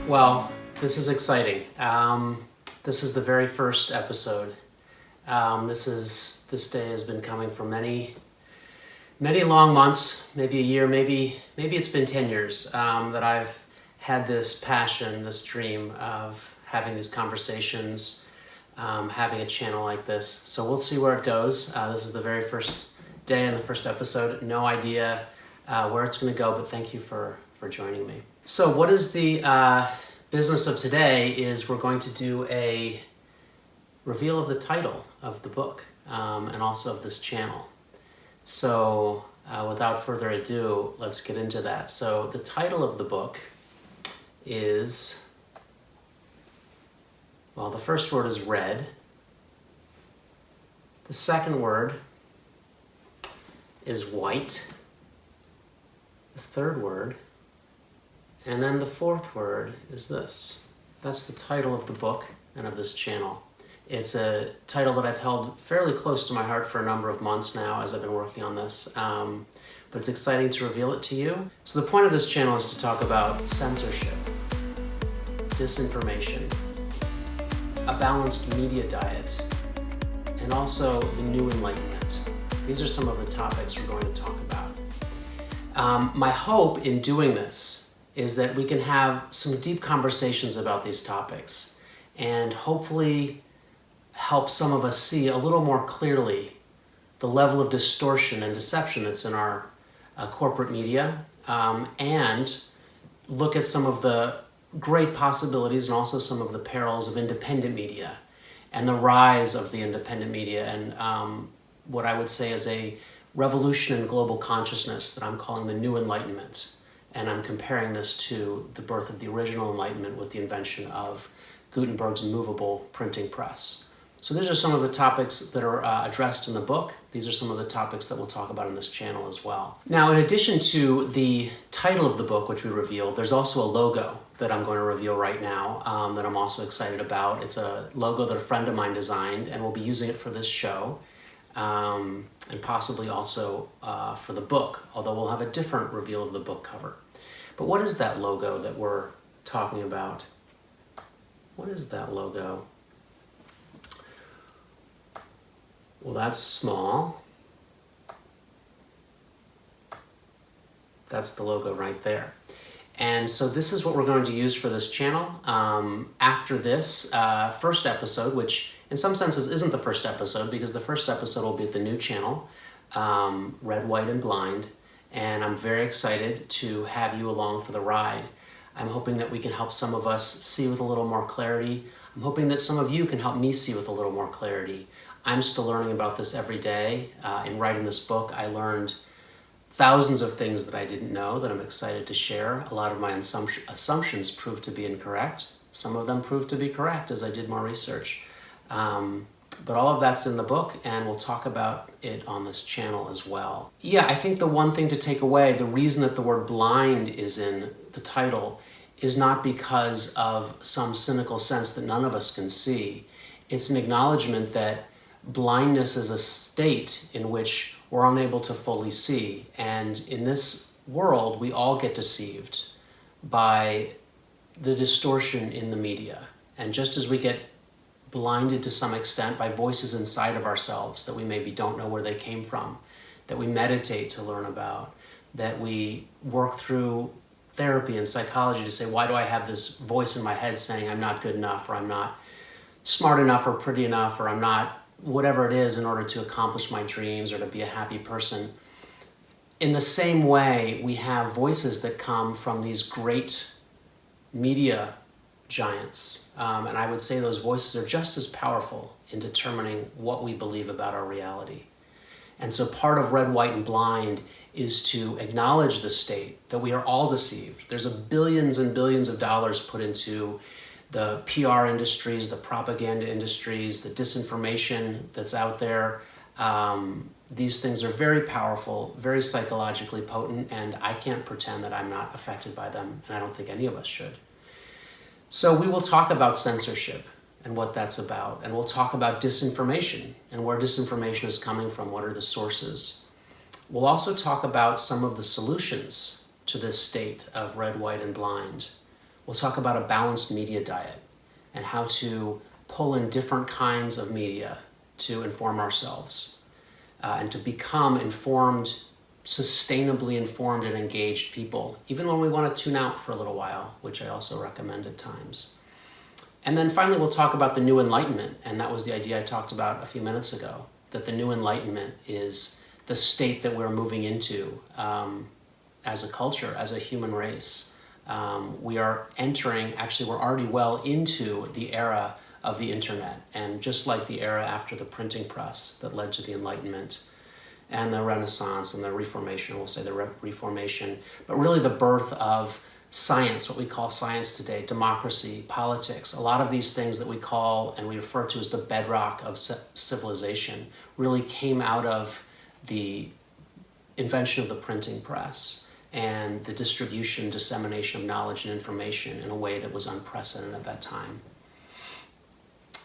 Well, this is exciting. This is the very first episode. This day has been coming for many long months, maybe a year, maybe it's been 10 years that I've had this passion, this dream of having these conversations, having a channel like this. So we'll see where it goes. This is the very first day and the first episode. No idea where it's going to go, but thank you for joining me. So what is the business of today is we're going to do a reveal of the title of the book and also of this channel. So without further ado, let's get into that. So the title of the book is, well, the first word is red. The second word is white. The third word, and then the fourth word is this. That's the title of the book and of this channel. It's a title that I've held fairly close to my heart for a number of months now as I've been working on this, but it's exciting to reveal it to you. So the point of this channel is to talk about censorship, disinformation, a balanced media diet, and also the new enlightenment. These are some of the topics we're going to talk about. My hope in doing this is that we can have some deep conversations about these topics and hopefully help some of us see a little more clearly the level of distortion and deception that's in our corporate media, and look at some of the great possibilities and also some of the perils of independent media and the rise of the independent media and what I would say is a revolution in global consciousness that I'm calling the new enlightenment. And I'm comparing this to the birth of the original enlightenment with the invention of Gutenberg's movable printing press. So these are some of the topics that are addressed in the book. These are some of the topics that we'll talk about in this channel as well. Now, in addition to the title of the book, which we revealed, there's also a logo that I'm going to reveal right now that I'm also excited about. It's a logo that a friend of mine designed, and we'll be using it for this show. And possibly also for the book, although we'll have a different reveal of the book cover. But what is that logo that we're talking about? What is that logo? Well, that's small. That's the logo right there. And so this is what we're going to use for this channel. After this first episode, which in some senses isn't the first episode because the first episode will be at the new channel, Red, White, and Blind. And I'm very excited to have you along for the ride. I'm hoping that we can help some of us see with a little more clarity. I'm hoping that some of you can help me see with a little more clarity. I'm still learning about this every day. In writing this book, I learned thousands of things that I didn't know that I'm excited to share. A lot of my assumptions proved to be incorrect. Some of them proved to be correct as I did more research. But all of that's in the book, and we'll talk about it on this channel as well. Yeah, I think the one thing to take away, the reason that the word blind is in the title is not because of some cynical sense that none of us can see. It's an acknowledgement that blindness is a state in which we're unable to fully see. And in this world, we all get deceived by the distortion in the media. And just as we get blinded to some extent by voices inside of ourselves that we maybe don't know where they came from, that we meditate to learn about, that we work through therapy and psychology to say, why do I have this voice in my head saying I'm not good enough, or I'm not smart enough, or pretty enough, or I'm not whatever it is in order to accomplish my dreams or to be a happy person. In the same way, we have voices that come from these great media giants. And I would say those voices are just as powerful in determining what we believe about our reality. And so part of Red, White, and Blind is to acknowledge the state that we are all deceived. There's billions and billions of dollars put into the PR industries, the propaganda industries, the disinformation that's out there. These things are very powerful, very psychologically potent, and I can't pretend that I'm not affected by them, and I don't think any of us should. So we will talk about censorship and what that's about, and we'll talk about disinformation and where disinformation is coming from, what are the sources. We'll also talk about some of the solutions to this state of red, white, and blind. We'll talk about a balanced media diet and how to pull in different kinds of media to inform ourselves and to become informed, sustainably informed and engaged people, even when we want to tune out for a little while, which I also recommend at times. And then finally, we'll talk about the new enlightenment, and that was the idea I talked about a few minutes ago, that the new enlightenment is the state that we're moving into as a culture, as a human race. We are entering, actually we're already well into the era of the internet, and just like the era after the printing press that led to the Enlightenment and the Renaissance and the Reformation, we'll say the Reformation, but really the birth of science, what we call science today, democracy, politics, a lot of these things that we call and we refer to as the bedrock of civilization really came out of the invention of the printing press and the distribution, dissemination of knowledge and information in a way that was unprecedented at that time.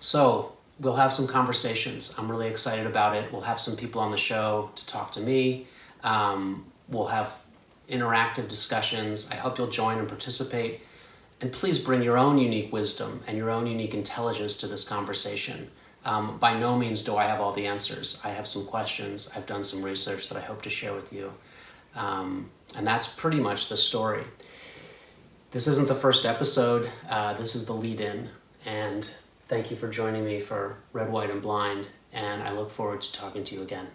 So we'll have some conversations. I'm really excited about it. We'll have some people on the show to talk to me. We'll have interactive discussions. I hope you'll join and participate. And please bring your own unique wisdom and your own unique intelligence to this conversation. By no means do I have all the answers. I have some questions. I've done some research that I hope to share with you. And that's pretty much the story. This isn't the first episode. This is the lead-in. And thank you for joining me for Red, White, and Blind. And I look forward to talking to you again.